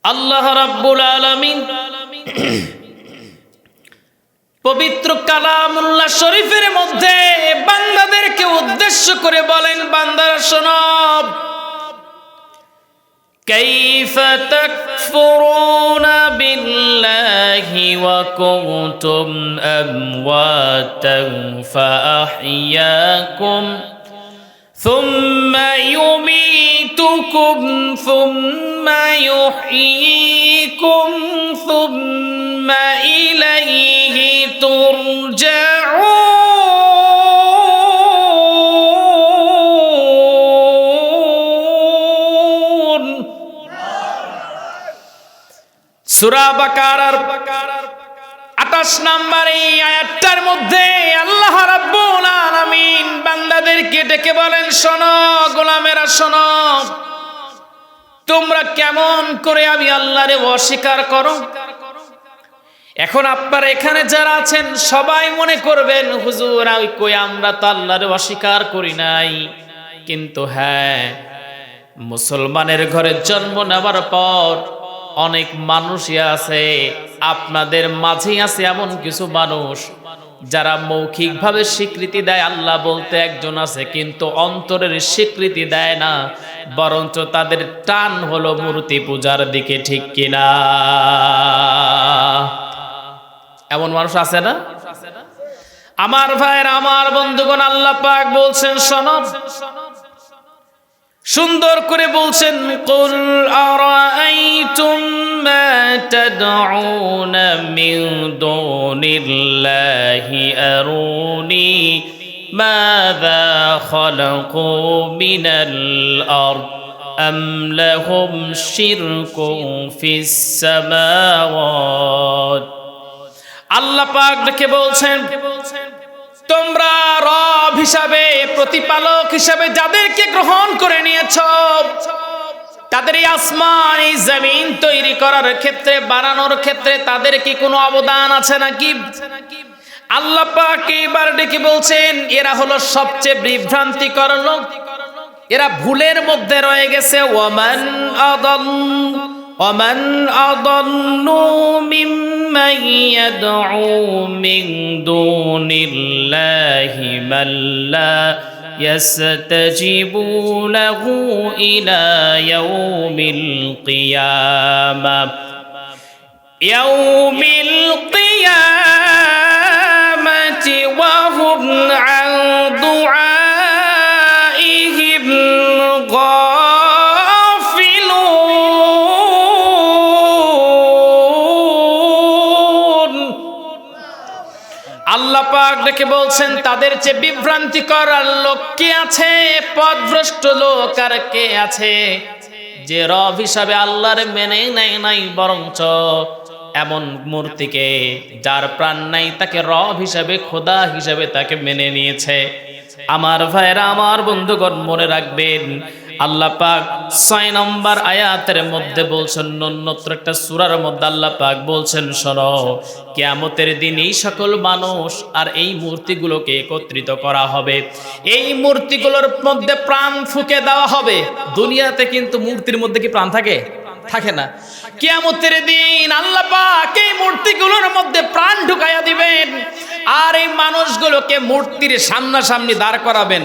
আল্লাহ রাব্বুল আলামিন পবিত্র কালামুল্লাহ শরীফের মধ্যে বান্দাদেরকে উদ্দেশ্য করে বলেন, বান্দারা শোনো, কাইফা তাকফুরুনা বিল্লাহি ওয়া কুনতুম আমওয়াতান ফাআহইয়াকুম সুম্মা ইউমীতুকুম সুম্মা ইউহয়ীকুম সুম্মা ইলাইহি তুরজাউন। সূরা বাকারার 28 নম্বর এই আয়াতটার মধ্যে আল্লাহ রাব্বুল আলামিন বান্দাদেরকে ডেকে বলেন, শোনো গোলামেরা শোনো, তোমরা কেমন করে আমি আল্লাহরে অস্বীকার করো। এখন আপনারা এখানে যারা আছেন সবাই মনে করবেন, হুজুর কই আমরা তো আল্লাহরে অস্বীকার করি নাই। কিন্তু হ্যাঁ, মুসলমানের ঘরে জন্ম নেওয়ার পর অনেক মানুষই আছে, আপনাদের মাঝেই আছে এমন কিছু মানুষ যারা মৌখিকভাবে স্বীকৃতি দেয় আল্লাহ বলতে একজন আছে, কিন্তু অন্তরের স্বীকৃতি দেয় না, বরঞ্চ তাদের টান হলো মূর্তি পূজার দিকে, ঠিক কিনা? এমন মানুষ আছে না? আমার ভাইয়ের, আমার বন্ধুগণ, আল্লাহ পাক বলছেন শোনো, সুন্দর করে বলছেন, কুল আরাআইতুম মা তাদউনা মিন দুনিল্লাহি আরুনি মাযা খালাকু মিনাল আরদ আম লাহুম শিরকুন ফিস সামাওয়াত। আল্লাহ পাক ডেকে বলছেন, তোমরা রব হিসাবে, প্রতিপালক হিসাবে যাদেরকে গ্রহণ করে নিয়েছো, তাদের এই আসমান এই জমিন তৈরি করার ক্ষেত্রে, বানানোর ক্ষেত্রে তাদের কি কোনো অবদান আছে নাকি? আল্লাহ পাক এবার ডেকে বলছেন, এরা হলো সবচেয়ে বিভ্রান্তিকর লোক, এরা ভুলের মধ্যে রয়ে গেছে। ومن أضل ممن يدعو من دون الله من لا يستجيب له إلى يوم القيامة وهم عن دعائهم আল্লাহ পাক ডেকে বলছেন, তাদের চেয়ে বিভ্রান্তিকর লোক কে আছে, পথভ্রষ্ট লোক আর কে আছে, যে রব হিসাবে আল্লাহর মেনে নেয় নাই, বরঞ্চ এমন মূর্তিকে যার প্রাণ নাই তাকে রব হিসাবে, খোদা হিসাবে তাকে মেনে নিয়েছে। আমার ভাইরা, আমার বন্ধুগণ, মনে রাখবেন, আল্লাহ পাক 6 নম্বর আয়াতের মধ্যে বলছেন, অন্যত্র একটা সূরার মধ্যে আল্লাহ পাক বলছেন, শোনো, কিয়ামতের দিন এই সকল মানুষ আর এই মূর্তিগুলোকে একত্রিত করা হবে, এই মূর্তিগুলোর মধ্যে প্রাণ ফুঁকে দেওয়া হবে। দুনিয়াতে কিন্তু মূর্তির মধ্যে কি প্রাণ থাকে? থাকে না। কিয়ামতের দিন আল্লাহ পাক এই মূর্তিগুলোর মধ্যে প্রাণ ঢুকাইয়া দিবেন, আর এই মানুষগুলোকে মূর্তির সামনাসামনি দাঁড় করাবেন,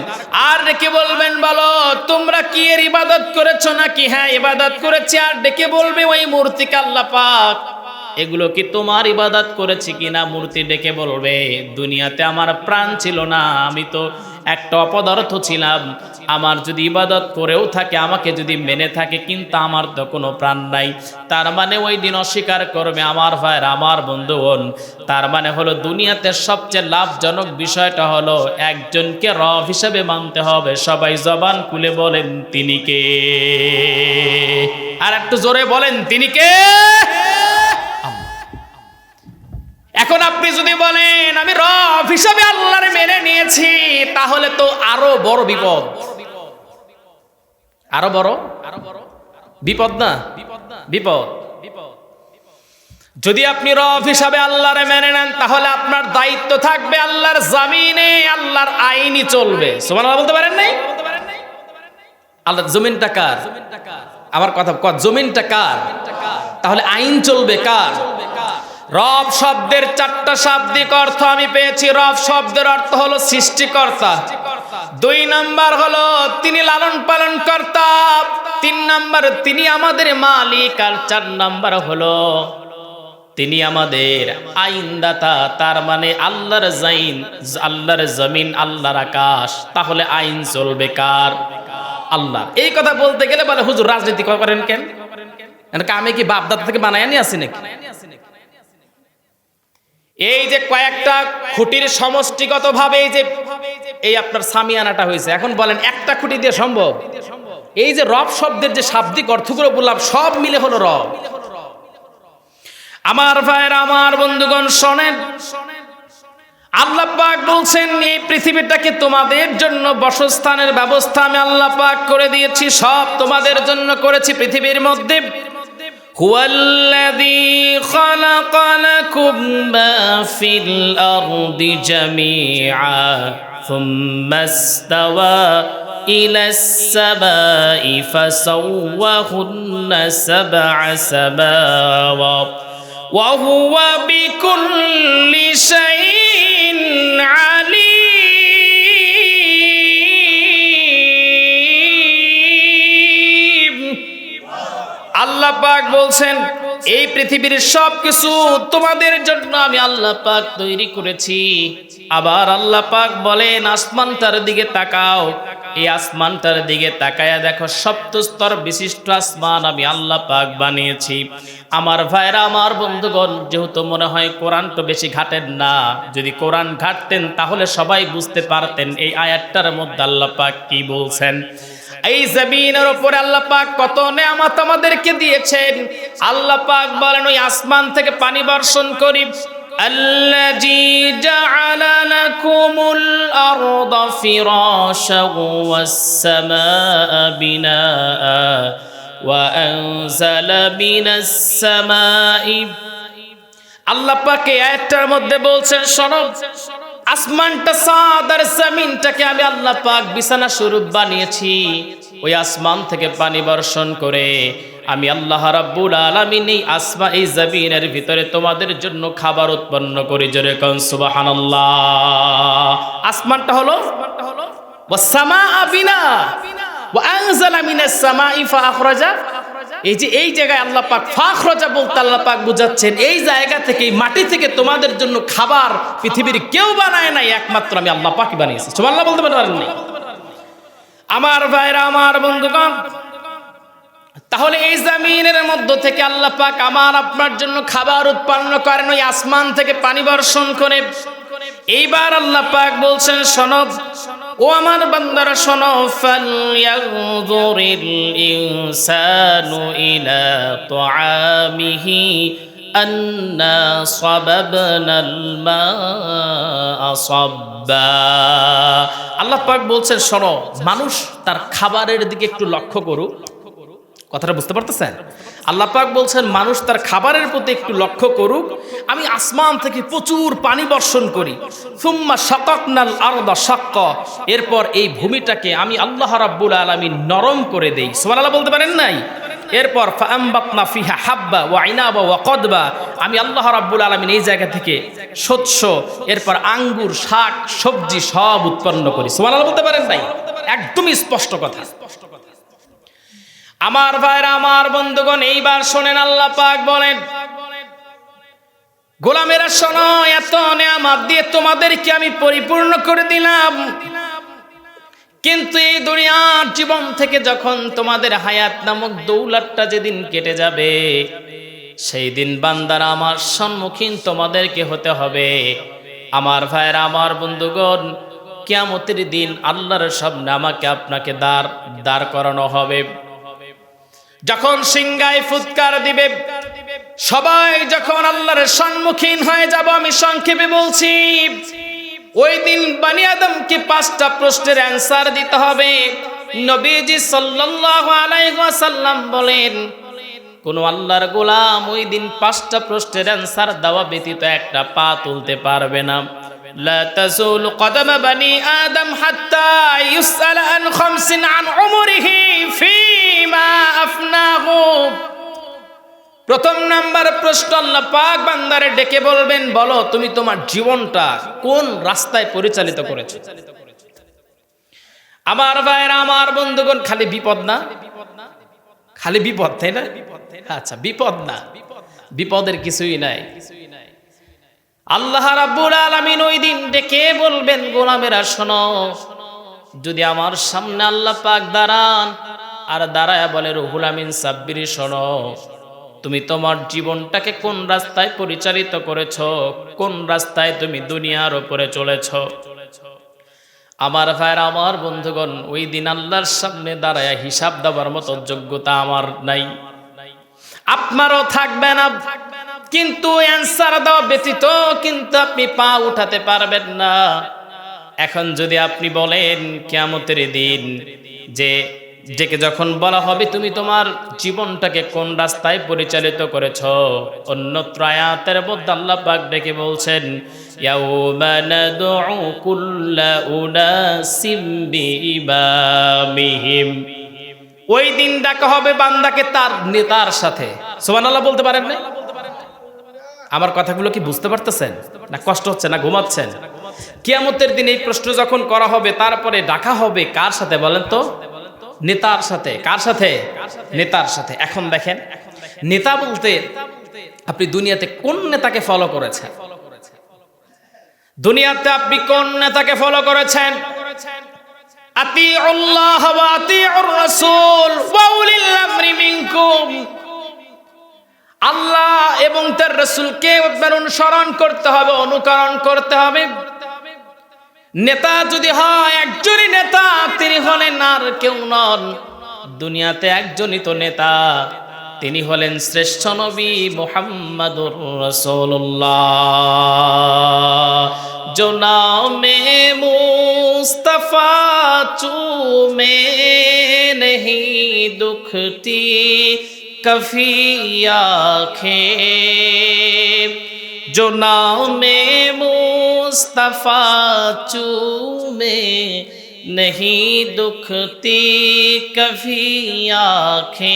আর ডেকে বলবেন, বলো তোমরা কি এর ইবাদত করেছো নাকি? হ্যাঁ, ইবাদত করেছি। আর ডেকে বলবে ওই মূর্তিকে, আল্লাহ পাক এগুলো কি তোমার ইবাদত করেছি কিনা? মূর্তি ডেকে বলবে, দুনিয়াতে আমার প্রাণ ছিল না, আমি তো একটা অপদার্থ ছিলাম, আমার যদি ইবাদত করেও থাকে, আমাকে যদি মেনে থাকে, কিন্তু আমার তো কোনো প্রাণ নাই। তার মানে ওই দিন অস্বীকার করবে। আমার ভাইয়ের, আমার বন্ধুগণ, তার মানে হলো দুনিয়াতে সবচেয়ে লাভজনক বিষয়টা হলো একজনকে রব হিসেবে মানতে হবে। সবাই জবান খুলে বলেন, তিনি কে? আর একটু জোরে বলেন, তিনি কে? এখন আপনি যদি বলেন আমি রব হিসাবে আল্লাহর মেনে নিয়েছি, তাহলে তো আরো বড় বিপদ, আরো বড় বিপদ না? বিপদ। যদি আপনি রব হিসাবে আল্লাহরে মেনে নেন, তাহলে আপনার দায়িত্ব থাকবে আল্লাহর জমিনে আল্লাহর আইনই চলবে। সুবহানাল্লাহ বলতে পারেন নাই? আল্লাহর জমিনটা কার? আমার কথা, জমিনটা কার? তাহলে আইন চলবে কার? রব শব্দের 4টা শাব্দিক অর্থ আমি পেয়েছি। রব শব্দের অর্থ হলো সৃষ্টিকর্তা, 2 নাম্বার হলো তিনি লালন পালন কর্তা, 3 নাম্বার তিনি আমাদের মালিক, আর 4 নাম্বার হলো তিনি আমাদের আইনদাতা। তার মানে আল্লাহর জাইন, আল্লাহর জমিন, আল্লাহর আকাশ। তাহলে আইন চলবে কার? আল্লাহ। এই কথা বলতে গেলে বলে হুজুর রাজনীতি করেন কেন? আমি কি বাপ দাদা থেকে বানায় নিয়ে আসি নাকি? এই যে কয়েকটা খুঁটির সমষ্টিগতভাবে এই আপনার সামিয়ানাটা হয়েছে, এখন বলেন একটা খুঁটি দিয়ে সম্ভব? এই যে রব শব্দের যে শাব্দিক অর্থগুলো বললাম সব মিলে হলো রব। আমার ভাইরা, আমার বন্ধুগণ শোনেন, আল্লাহ পাক বলছেন এই পৃথিবীটাকে তোমাদের জন্য বাসস্থানের ব্যবস্থা আমি আল্লাহ পাক করে দিয়েছি, সব তোমাদের জন্য করেছি। পৃথিবীর মধ্যে হুয়াল্লাযী খালাকা লাকুম মা ফিল আরদি জামিআ সুম্মা ইসতাওয়া ইলাস সামাই ফাসাওয়াহুন্না সাবআ সামাওয়াত ওয়া হুয়া বিকুল্লি শাইইন আলীম। আল্লাহ পাক বলছেন এই পৃথিবীর সবকিছু তোমাদের জন্য আমি আল্লাহ পাক তৈরি করেছি। আবার আল্লাহ পাক বলেন আসমানটার দিকে তাকাও, এই আসমানটার দিকে তাকায়া দেখো 7 স্তর বিশিষ্ট আসমান আমি আল্লাহ পাক বানিয়েছি। আমার ভাইরা, আমার বন্ধুগণ, যেহেতু মনে হয় কোরআন তো বেশি ঘাটেন না, যদি কোরআন ঘাটতেন তাহলে সবাই বুঝতে পারতেন এই আয়াতটার মধ্যে আল্লাহ পাক কি বলছেন। এই জমিনের উপরে আল্লাহ পাক কত নেয়ামত আমাদেরকে দিয়েছেন। আল্লাহ পাক বলেন ওই আসমান থেকে পানি বর্ষণ করি। আল্লাযী জাআলা লাকুমুল আরদা ফিরাশান ওয়াস সামাআ বিনাআ ওয়া আনজালা মিনাস সামাই। আল্লাহ পাক এই আয়াতটার মধ্যে বলছেন শোনো, আসমানটা, চাঁদ আর জমিনটাকে আমি আল্লাহ পাক বিছানা স্বরূপ বানিয়েছি। ওই আসমান থেকে পানি বর্ষণ করে আমি আল্লাহ রাব্বুল আলামিন এই জমিনের ভিতরে তোমাদের জন্য খাবার উৎপন্ন করি। জোরে কোন সুবহানাল্লাহ। আসমানটা হলো ওয়াস সামাআ বিনা ওয়া আনজালা মিনাস সামাই ফাআখরাজা। এই জায়গায় আল্লাহ পাক ফাখরাজা বলতে আল্লাহ পাক বুঝাচ্ছেন এই জায়গা থেকে, এই মাটি থেকে তোমাদের জন্য খাবার পৃথিবীর কেউ বানায় নাই, একমাত্র আমি আল্লাহ পাকই বানিয়েছি। সুবহানাল্লাহ বলতে পারেন না? আমার ভাইরা, আমার বন্ধুগণ, তাহলে এই জমিনের মধ্য থেকে আল্লাহ পাক আমার আপনার জন্য খাবার উৎপন্ন করেন ওই আসমান থেকে পানি বর্ষণ করে। এইবার আল্লাহ পাক বলছেন শোনো ও আমার বান্দারা শোনো, ফালইয়ানজুরিল ইনসানু ইলা তুআমিহি আন্না সাবাবনাল মাআ সাব্বা। আল্লাহ পাক বলছেন শোনো, মানুষ তার খাবারের দিকে একটু লক্ষ্য করুক। কথাটা বুঝতে পারতেছেন? আল্লাহ পাক বলছেন মানুষ তার খাবারের প্রতি একটু লক্ষ্য করুক। আমি আসমান থেকে প্রচুর পানি বর্ষণ করি। সুম্মা শাকাকনাল আরদা শাক্কা, এরপর এই ভূমিটাকে আমি আল্লাহ রাব্বুল আলামিন নরম করে দেই। সুবহানাল্লাহ বলতে পারেন নাই? এরপর ফাআমবাতনা ফিহা হাব্বা ওয়া ইনাবা ওয়া কদবা, আমি আল্লাহ রাব্বুল আলামিন এই জায়গা থেকে শস্য, এরপর আঙ্গুর, শাক, সবজি সব উৎপন্ন করি। সুবহানাল্লাহ বলতে পারেন নাই? একদমই স্পষ্ট কথা। আমার ভাইরা, আমার বন্ধুগণ, এইবার শোনেন আল্লাহ পাক বলেন গোলামেরা শোনো, এত নেয়ামত দিয়ে তোমাদেরকে আমি পরিপূর্ণ করে দিলাম, কিন্তু এই দুনিয়ার জীবন থেকে যখন তোমাদের হায়াত নামক দৌলতটা যেদিন কেটে যাবে, সেই দিন বান্দারা আমার সম্মুখীন তোমাদেরকে হতে হবে। আমার ভাইরা, আমার বন্ধুগণ, কিয়ামতের দিন আল্লাহর সামনে আমাকে আপনাকে দাঁড় করানো হবে। যখন সিংহায় ফুৎকার দিবে, সবাই যখন আল্লাহর সম্মুখীন হয়ে যাব, আমি সংক্ষেপে বলছি, ওই দিন বনি আদমকে 5টা প্রশ্নের অ্যানসার দিতে হবে। নবীজি সাল্লাল্লাহু আলাইহি ওয়াসাল্লাম বলেন কোন আল্লাহর গোলাম ওই দিন 5টা প্রশ্নের অ্যানসার দেওয়া ব্যতীত একটা পা তুলতে পারবে না। لا تزول قدم بني آدم حتى يسأل عن 5 عن عمره فيما أفناه। প্রথম নাম্বার প্রশ্ন, আল্লাহ পাক বান্দারে ডেকে বলবেন, বলো তুমি তোমার জীবনটা কোন রাস্তায় পরিচালিত করেছো? আমার ভাইরা, আমার বন্ধুগণ, খালি বিপদ না? খালি বিপদ, তাই না? আচ্ছা, বিপদ না, বিপদের কিছুই নাই। আল্লাহ রাব্বুল আলামিন ওই দিন ডেকে বলবেন, গোলামেরা শোনো, যদি আমার সামনে আল্লাহ পাক দাঁড়ান আর দাঁড়ায় বলে, রুহুল আমিন সাব্বির শোনো, তুমি তোমার জীবনটাকে কোন রাস্তায় পরিচালিত করেছো, কোন রাস্তায় তুমি দুনিয়ার উপরে চলেছো? আমার ভাইরা, আমার বন্ধুগণ, ওই দিন আল্লাহর সামনে দাঁড়ায় হিসাব দেওয়ার মতো যোগ্যতা আমার নাই, আপনারও থাকবে না। কিন্তু অ্যানসার দেওয়া ব্যতীত কিন্তু আপনি পা উঠাতে পারবেন না। এখন যদি আপনি বলেন কিয়ামতের দিন যে ডেকে যখন বলা হবে তুমি তোমার জীবনটাকে কোন রাস্তায় পরিচালিত করেছো, অন্যত্র আয়াতের মধ্যে আল্লাহ পাক ডেকে বলছেন, ইয়াউমা নাদউ কুল্লা উনাসিম বিইমামিহিম, ওই দিন ডাকা হবে বান্দাকে তার নেতার সাথে। সুবহানাল্লাহ বলতে পারেন না? আমার কথাগুলো কি বুঝতে পারতেছেন না? কষ্ট হচ্ছে না? ঘুমাচ্ছেন? কিয়ামতের দিন এই প্রশ্ন যখন করা হবে, তারপরে ডাকা হবে কার সাথে বলেন তো? নেতার সাথে। কার সাথে? নেতার সাথে। এখন দেখেন, নেতা বলতে আপনি দুনিয়াতে কোন নেতাকে ফলো করেছেন? দুনিয়াতে আপনি কোন নেতাকে ফলো করেছেন? আতিউল্লাহ ওয়া আতিউর রাসূল ওয়া উলিল আমরি মিনকুম, আল্লাহ এবং তার রাসূলকে অনুসরণ করতে হবে, অনুকরণ করতে হবে। নেতা যদি হয় একজনই নেতা, তিনি হলেন আর কেউ নন। দুনিয়াতে একজনই তো নেতা, তিনি হলেন শ্রেষ্ঠ নবী মুহাম্মাদুর রাসূলুল্লাহ। जो नामे मुस्तफा चूमे नहीं दुखती कभी आँखें, जो नामे मुस्तफा चूमे नहीं दुखती कभी आँखें,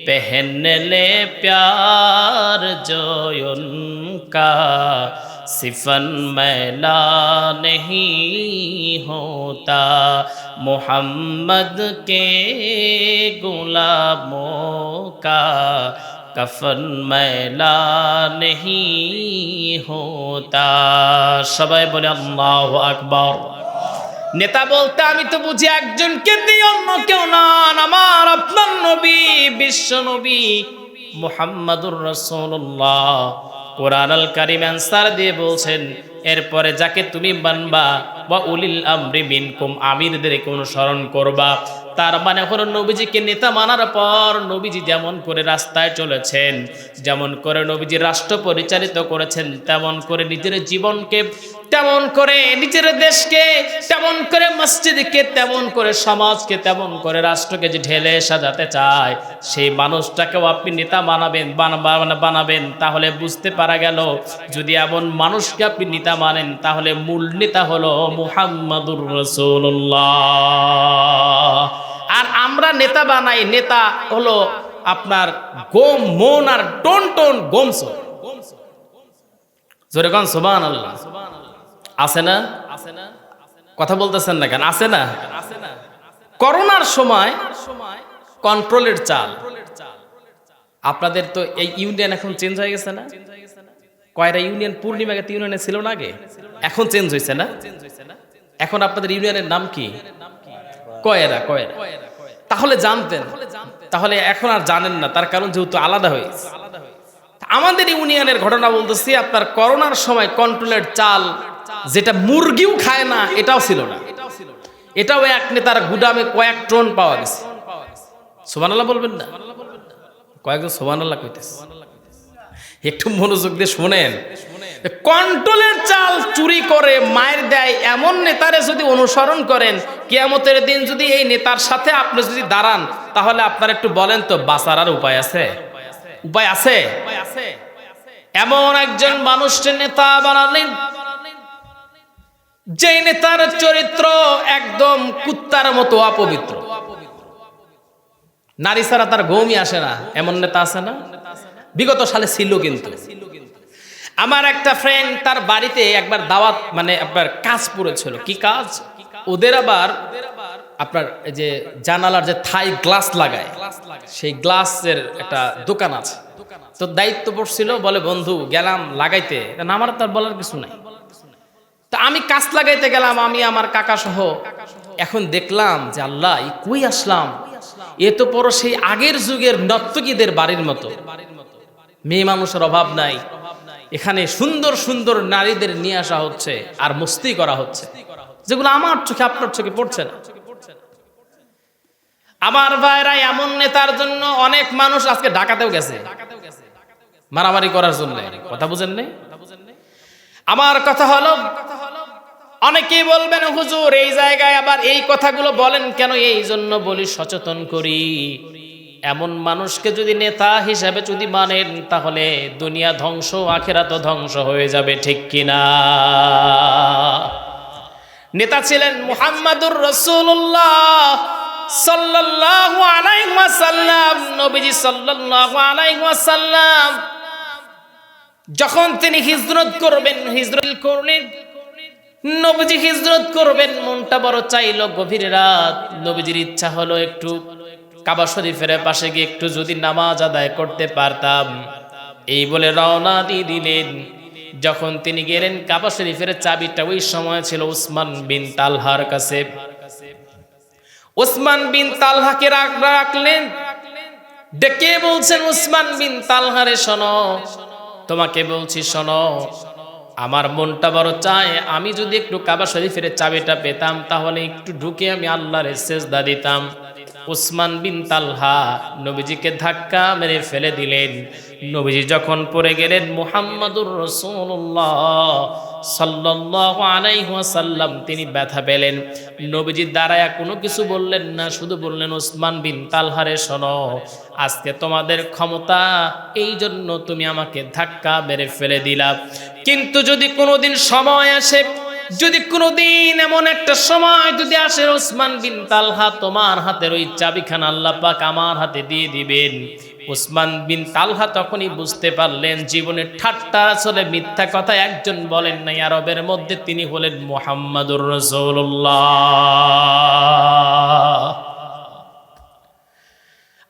पहन ले प्यार जो उनका सिफन मैला नहीं होता, मोहम्मद के गुलामों का कफन मैला नहीं होता। সবাই বলে আল্লাহু আকবার। নেতা বলতে আমি তো বুঝি একজনকে দিয়ে, অন্য কেউ নন, আমার আপনার নবী, বিশ্ব নবী মুহাম্মাদুর রাসূলুল্লাহ। কোরআন আল কারীম অ্যানসার দিয়ে বলছেন, এরপরে যাকে তুমি মানবা, ওয়া উলিল আমরি মিনকুম, আমিরদেরকে অনুসরণ করবা। তার মানে হলো নবীজিকে নেতা মানার পর নবীজি যেমন করে রাস্তায় চলেছেন, যেমন করে নবীজি রাষ্ট্র পরিচালিত করেছেন, তেমন করে নিজের জীবনকে, তেমন করে নিজের দেশকে, তেমন করে মসজিদকে, তেমন করে সমাজকে, তেমন করে রাষ্ট্রকে যে ঢেলে সাজাতে চায়, সেই মানুষটাকেও আপনি নেতা বানাবেন। তাহলে বুঝতে পারা গেল, যদি এমন মানুষকে আপনি নেতা মানেন, তাহলে মূল নেতা হলো মুহাম্মাদুর রাসূলুল্লাহ। আর আমরা নেতা বানাই, নেতা হলো আপনার গোম, মন আর টন টন গোমস। জোরে কোন সুবহানাল্লাহ। আছে না? কথা বলতেছেন না কেন? আছে না? করোনার সময় কন্ট্রোলের চাল, আপনাদের তো এই ইউনিয়ন এখন চেঞ্জ হয়ে গেছে না? কয়টা ইউনিয়ন পূর্ণিমাকে ইউনিয়নে ছিল না আগে, এখন চেঞ্জ হয়েছে না? এখন আপনাদের ইউনিয়নের নাম কি? কয়রা। তাহলে জানতেন, তাহলে এখন আর জানেন না, তার কারণ যেহেতু আলাদা হয়েছে। আমাদের ইউনিয়নের ঘটনা বলতেছি, আপনার করোনার সময় কন্ট্রোলের চাল, যেটা মুরগিও খায় না, এটাও ছিল না। এটাও এক নেতার গুদামে কয়েক টন পাওয়া গেছে। সুবহানাল্লাহ বলবেন না? কয়েকজন সুবহানাল্লাহ কইতেছে, একটু মনোযোগ দিয়ে শোনেন। কন্ট্রোলের চাল চুরি করে মায়ের দেয় এমন নেতারে যদি অনুসরণ করেন, কিয়ামতের দিন যদি এই নেতার সাথে আপনি যদি দাঁড়ান, তাহলে আপনার একটু বলেন তো, বাঁচার আর উপায় আছে? উপায় আছে? এমন একজন মানুষকে নেতা বানালেন, যে নেতার চরিত্র একদম কুত্তার মতো অপবিত্র। নারী ছাড়া তার ঘুমই আসে না, এমন নেতা আছে না? বিগত সালে ছিল কিন্তু। আমার একটা ফ্রেন্ড, তার বাড়িতে একবার দাওয়াত মানে আপনার কাজ পড়েছিল। কি কাজ? ওদের আবার আপনার এই যে জানালার যে থাই গ্লাস লাগায়, সেই গ্লাসের একটা দোকান আছে। তো দায়িত্ব পড়ছিল, বলে বন্ধু গেলাম লাগাইতে, আমার তার বলার কিছু নাই। তা আমি কাজ লাগাইতে গেলাম, আমি আমার কাকা সহ। এখন দেখলাম যে আল্লাহ, কই আসলাম, এ তো পড়ো সেই আগের যুগের নর্তকীদের বাড়ির মতো। মেয়ে মানুষের অভাব নাই, এখানে সুন্দর সুন্দর নারীদের নিয়ে আসা হচ্ছে আর মস্তি করা হচ্ছে, যেগুলো আমার চোখে আপনার চোখে পড়ছে না। আমার ভাইরা, এমন নেতার জন্য অনেক মানুষ আজকে ঢাকাতেও গেছে মারামারি করার জন্য। কথা বুঝেন নাই? আমার কথা হলো, অনেকেই বলবেন হুজুর এই জায়গায় আবার এই কথাগুলো বলেন কেন? এই জন্য বলি, সচেতন করি। এমন মানুষকে যদি নেতা হিসাবে যদি মানেন, তাহলে দুনিয়া ধ্বংস, আখিরাত ধ্বংস হয়ে যাবে, ঠিক কিনা? নেতা ছিলেন মুহাম্মাদুর রাসূলুল্লাহ সাল্লাল্লাহু আলাইহি ওয়াসাল্লাম। নবীজি সাল্লাল্লাহু আলাইহি ওয়াসাল্লাম যখন তিনি হিজরত করবেন, হিজরত করলেন, নবীজি হিজরত করবেন, মনটা বড় চাইলো, গভীর রাত, নবীজির ইচ্ছা হলো একটু কাবা শরীফের পাশে গিয়ে একটু যদি নামাজ আদায় করতে পারতাম। এই বলে রওনা দিয়ে দিলেন। যখন তিনি গেলেন, কাবা শরীফের চাবিটা ওই সময় ছিল উসমান বিন তালহার কাছে। উসমান বিন তালহাকে রাখলেন, ডেকে বলছেন, উসমান বিন তালহারে শোনো, তোমাকে বলছি শোনো, আমার মনটা বড় চায় আমি যদি একটু কাবা শরীফের চাবিটা পেতাম, তাহলে একটু ঢুকে আমি আল্লাহর সিজদা দিতাম। উসমান বিন তালহা নবীজিকে ধাক্কা মেরে ফেলে দিলেন। নবীজি যখন পড়ে গেলেন, মুহাম্মাদুর রাসূলুল্লাহ সাল্লাল্লাহু আলাইহি ওয়াসাল্লাম তিনি ব্যথা পেলেন। নবীজি দাঁড়ায়া কোনো কিছু বললেন না, শুধু বললেন, উসমান বিন তালহারে শোনো, আজকে তোমাদের ক্ষমতা, এই জন্য তুমি আমাকে ধাক্কা মেরে ফেলে দিলা। কিন্তু যদি কোনোদিন সময় আসে, যদি কোনোদিন এমন একটা সময় যদি আসে, উসমান বিন তালহা তোমার হাতের ওই চাবিখানা আল্লাহ পাক আমার হাতে দিয়ে দিবেন। উসমান বিন তালহা তখনই বুঝতে পারলেন জীবনের ঠাট্টা আসলে মিথ্যা কথা একজন বলেন নাই আরবের মধ্যে, তিনি হলেন মুহাম্মাদুর রাসূলুল্লাহ।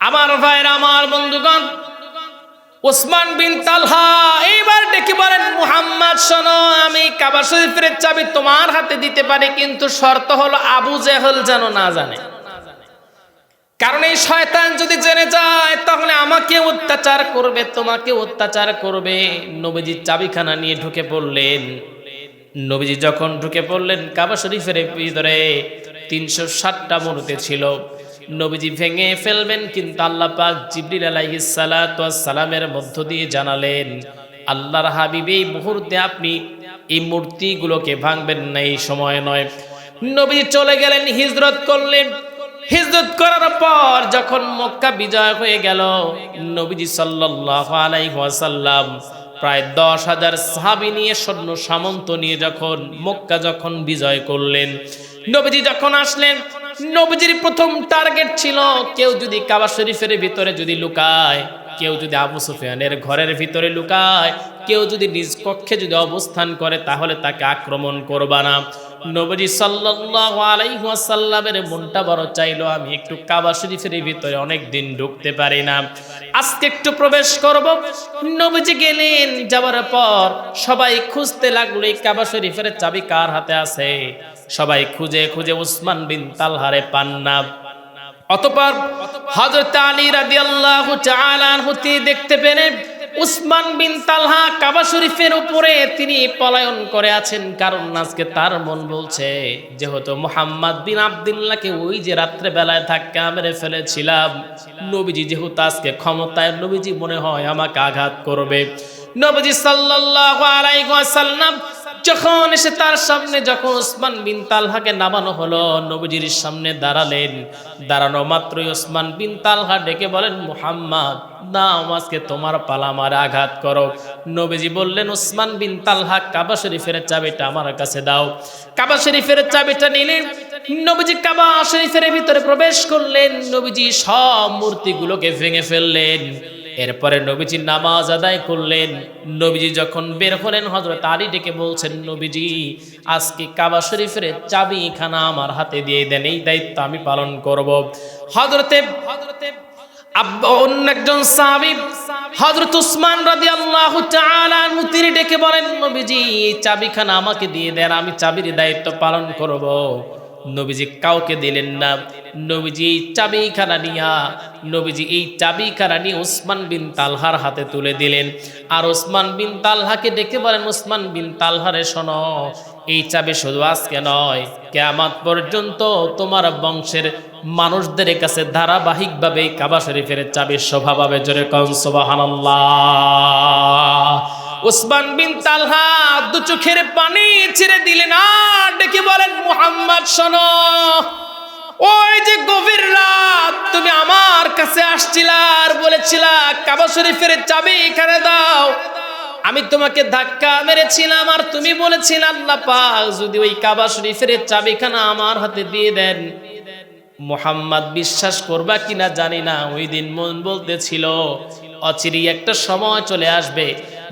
আমার ভাইরা, আমার বন্ধুগণ, উসমান বিন তালহা এইবার ডেকে বলেন, মুহাম্মদ শোনো, আমি কাবা শরীফের চাবি তোমার হাতে দিতে পারি, কিন্তু শর্ত হলো আবু জেহেল যেন না জানে। কারণ এই শয়তান যদি জেনে যায়, তাহলে আমাকে অত্যাচার করবে, তোমাকে অত্যাচার করবে। নবীজি চাবিখানা নিয়ে ঢুকে পড়লেন। নবীজি যখন ঢুকে পড়লেন, কাবা শরীফের ভিতরে 360টা মূর্তি ছিল। নবীজি ভেঙে ফেলবেন, কিন্তু আল্লাহ পাক জিবরিল আলাইহিস সালাতু ওয়াস সালামের মধ্য দিয়ে জানালেন, আল্লাহর হাবিব এই মুহূর্তে আপনি এই মূর্তিগুলোকে ভাঙবেন না, এই সময় নয়। নবী চলে গেলেন, হিজরত করলেন। হিজরত করার পর যখন মক্কা বিজয় হয়ে গেল, নবীজি সাল্লাল্লাহু আলাইহি ওয়াসাল্লাম প্রায় 10,000 সাহাবী নিয়ে, সৈন্য সামন্ত নিয়ে যখন মক্কা যখন বিজয় করলেন, নবীজি যখন আসলেন, নবীজির প্রথম টার্গেট ছিল, কেউ যদি কাবা শরীফের ভিতরে যদি লুকায়, কেউ যদি আবু সুফিয়ানের ঘরের ভিতরে লুকায়, কেউ যদি নিজ কক্ষে যদি অবস্থান করে, তাহলে তাকে আক্রমণ করবা না। নবী সাল্লাল্লাহু আলাইহি ওয়াসাল্লামের মনটা বড় চাইলো, আমি একটু কাবা শরীফের ভিতরে অনেক দিন ঢুকতে পারি না, আজকে একটু প্রবেশ করব। নবীজি গেলেন, যাওয়ার পর সবাই খুঁজতে লাগলো এই কাবা শরীফের চাবি কার হাতে আছে। সবাই খুঁজে খুঁজে উসমান বিন তালহারে পান না। অতঃপর হযরত আলী রাদিয়াল্লাহু তাআলা আনহু দেখতে পেলেন উসমান বিন তালহা কাবা শরীফের উপরে তিনি পলায়ন করে আছেন। কারণ আজকে তার মন বলছে, যেহেতু মুহাম্মদ বিন আব্দুল্লাহকে ওই যে রাত্রে বেলায় ধাক্কা মেরে ফেলেছিলাম, নবীজি যেহেতু আজকে ক্ষমতায়, নবীজি মনে হয় আমাকে আঘাত করবে। নবীজি সাল্লাল্লাহু আলাইহি ওয়াসাল্লাম যখন এসে তার সামনে যখন ওসমান বিন তালহাকে নামানো হলো, নবীজির সামনে দাঁড়ালেন। দাঁড়ানো মাত্রই ওসমান বিন তালহা ডেকে বলেন, মুহাম্মদ নাও, আজকে তোমার পালা, আমার আঘাত করো। নবীজি বললেন, ওসমান বিন তালহা, কাবা শরীফের চাবিটা আমার কাছে দাও। কাবা শরীফের চাবিটা নিলেন, নবীজি কাবা শরীফের ভিতরে প্রবেশ করলেন। নবীজি সব মূর্তিগুলোকে ভেঙে ফেললেন। এরপরে নবীজি নামাজ আদায় করলেন। নবীজি যখন বের হলেন, হযরত আলী ডেকে বলছেন, নবীজি আজকে কাবা শরীফের চাবিখানা আমার হাতে দিয়ে দেন, এই দায়িত্ব আমি পালন করব। হযরতে অন্য একজন সাহাবী হযরত উসমান রাদিয়াল্লাহু তাআলা আনহু তিনি ডেকে বলেন, নবীজি এই চাবিখানা আমাকে দিয়ে দেন, আমি চাবির দায়িত্ব পালন করব। নবীজি কাউকে দিলেন না। নবীজি এই চাবিখানা নিয়ে ওসমান বিন তালহার হাতে তুলে দিলেন। আর ওসমান বিন তালহাকে ডেকে বলেন, ওসমান বিন তালহারে শোনো, এই চাবি শুধু আজকে নয়, কিয়ামত পর্যন্ত তোমার বংশের মানুষদের কাছে ধারাবাহিকভাবে কাবা শরীফের চাবির শোভা পাবে। জোরে কোন সুবহানাল্লাহ। ওসমান বিন তালহা দু চোখের পানি ছেড়ে দিলেন, আর ডেকে বলেন, মুহাম্মদ শোনো, ওই যে গভীর রাত তুমি আমার কাছে আসছিলা আর বলেছিলা কাবা শরীফের চাবি এখানে দাও, আমি তোমাকে ধাক্কা মেরেছিলাম আর তুমি বলেছিলে, আল্লাহ পাক যদি ওই কাবা শরীফের চাবিখানা আমার হাতে দিয়ে দেন, মুহাম্মদ বিশ্বাস করবা কিনা জানি না, ওই দিন মন বলতেছিল অচিরেই একটা সময় চলে আসবে,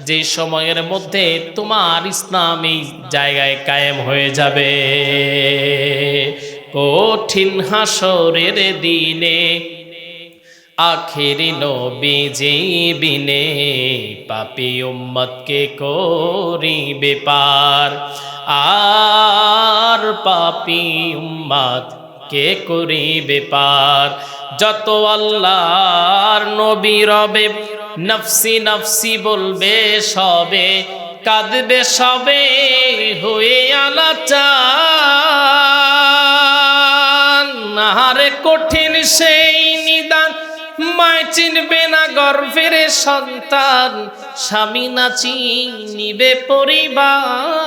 যে সময়ের মধ্যে তোমার ইসলাম এই জায়গায় কায়েম হয়ে যাবে। কঠিন হাসরের দিনে আখেরি নবীজি বিনে পাপী উম্মতকে করিবে পার, আর পাপী উম্মত কে করিবে পার। যত আল্লাহর নবী রবে নফসি নফসি বলবে সবে, কাঁদবে সবে হয়ে আলাচান। আহারে কঠিন সেই নিদান, মায় চিনবে না গর্ভের সন্তান, স্বামী না চিনিবে পরিবার।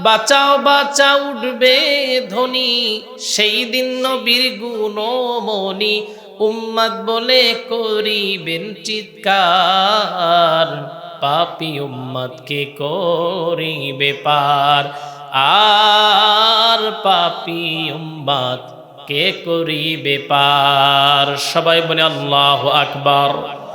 বাঁচাও বাঁচাও উঠবে ধ্বনি, সেই দিন নবীর গুণমণি উম্মত বলে করিবেন চিৎকার, পাপী উম্মতকে করিবে পার, আর পাপী উম্মত কে করিবে পার। সবাই বলে আল্লাহু আকবার।